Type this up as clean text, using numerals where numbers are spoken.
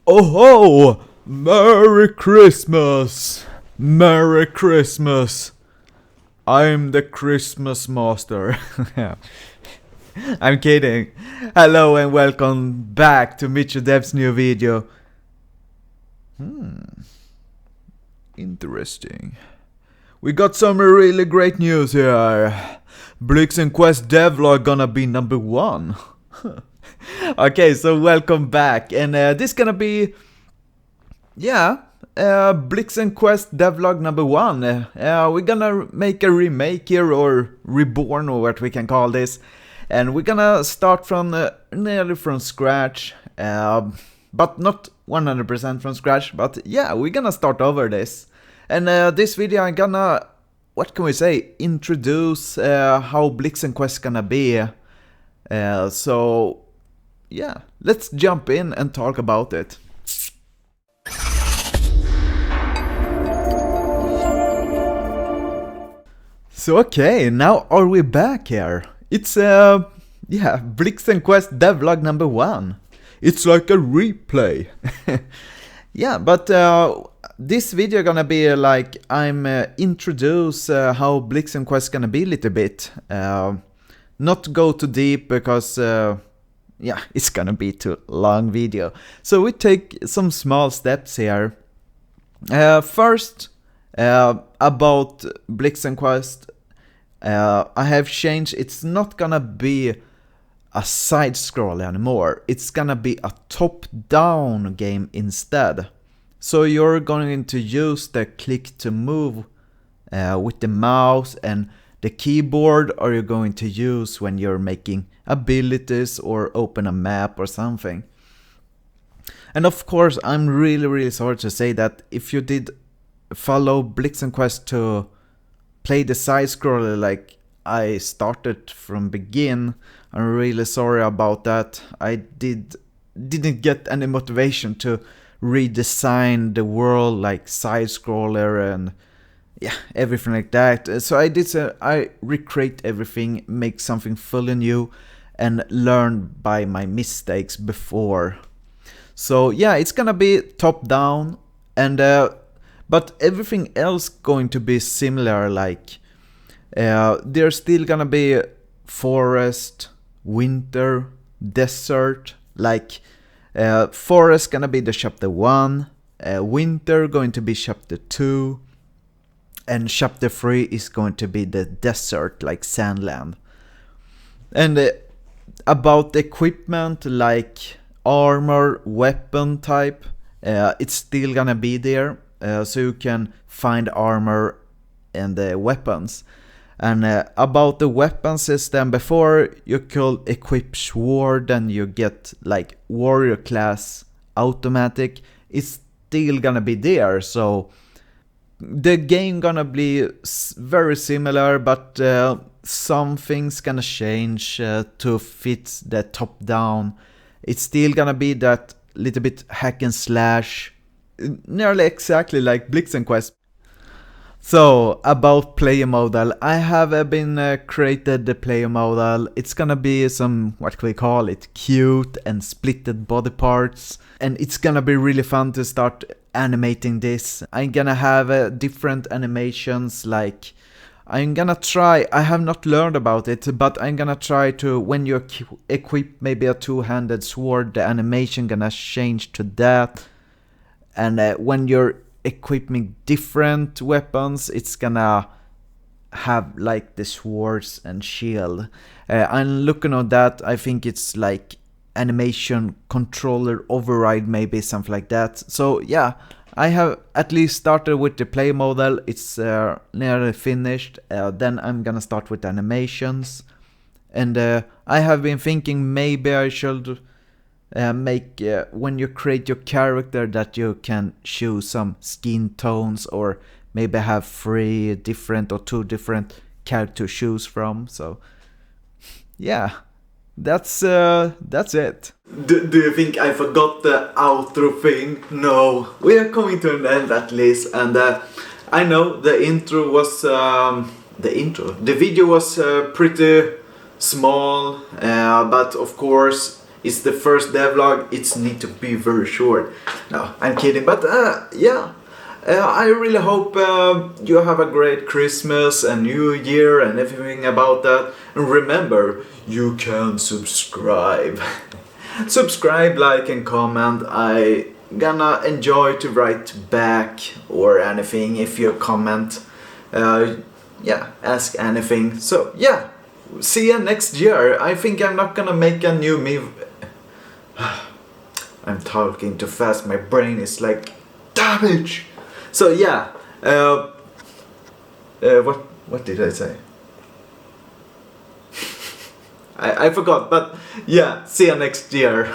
Oh ho! Merry Christmas! Merry Christmas! I'm the Christmas master. I'm kidding. Hello and welcome back to Mitchell Dev's new video. Interesting. We got some really great news here. Blixten Quest Devlog gonna be number 1. Okay, so welcome back, and this gonna be, Blixten Quest Devlog number 1. We're gonna make a remake here, or reborn, or what we can call this, and we're gonna start from nearly from scratch, but not 100% from scratch, but yeah, we're gonna start over this. And this video I'm gonna, what can we say, introduce how Blixten Quest gonna be. So yeah, let's jump in and talk about it. So okay, now are we back here? It's Blixten Quest Devlog number 1. It's like a replay. Yeah, but this video gonna be like I'm introduce how Blixten Quest gonna be a little bit. Not go too deep because yeah, it's gonna be too long video. So we take some small steps here. First, about Blixten Quest, I have changed. It's not gonna be a side scroll anymore. It's gonna be a top-down game instead. So you're going to use the click to move with the mouse, and the keyboard are you going to use when you're making abilities or open a map or something. And of course, I'm really sorry to say that if you did follow Blixten Quest to play the side scroller like I started from begin, I'm really sorry about that. I didn't get any motivation to redesign the world like side scroller and yeah, everything like that. So I recreate everything, make something fully new, and learn by my mistakes before. So yeah, it's gonna be top down, and but everything else going to be similar. Like there's still gonna be forest, winter, desert. Like forest gonna be the chapter 1, winter going to be chapter 2, and chapter 3 is going to be the desert, like Sandland. And about the equipment, like armor, weapon type, it's still gonna be there, so you can find armor and weapons. And about the weapon system, before you could equip sword and you get like warrior class automatic, it's still gonna be there. So the game gonna be very similar, but some things gonna change to fit the top down. It's still gonna be that little bit hack and slash, nearly exactly like Blixten Quest. So about player model, I have been created the player model. It's gonna be some, what can we call it, cute and splitted body parts, and it's gonna be really fun to start animating this. I'm gonna have different animations, like I'm gonna try, I have not learned about it, but I'm gonna try to, when you equip maybe a two-handed sword, the animation gonna change to that. And when you're equipping different weapons, it's gonna have like the swords and shield. I'm looking at that. I think it's like animation controller override, maybe something like that. So yeah, I have at least started with the play model. It's nearly finished. Then I'm gonna start with animations, and I have been thinking maybe I should make when you create your character that you can choose some skin tones, or maybe have 3 different or 2 different characters to choose from. So yeah, that's it. Do you think I forgot the outro thing? No, we are coming to an end at least, and I know the intro was the video was pretty small, but of course it's the first devlog, it's need to be very short. No, I'm kidding, but yeah. I really hope you have a great Christmas and New Year and everything about that. And remember, you can subscribe. Subscribe, like and comment. I gonna enjoy to write back or anything if you comment. Yeah, ask anything. So yeah, see you next year. I think I'm not gonna make a new me. I'm talking too fast. My brain is like damage. So yeah, what did I say? I forgot, but yeah, see you next year.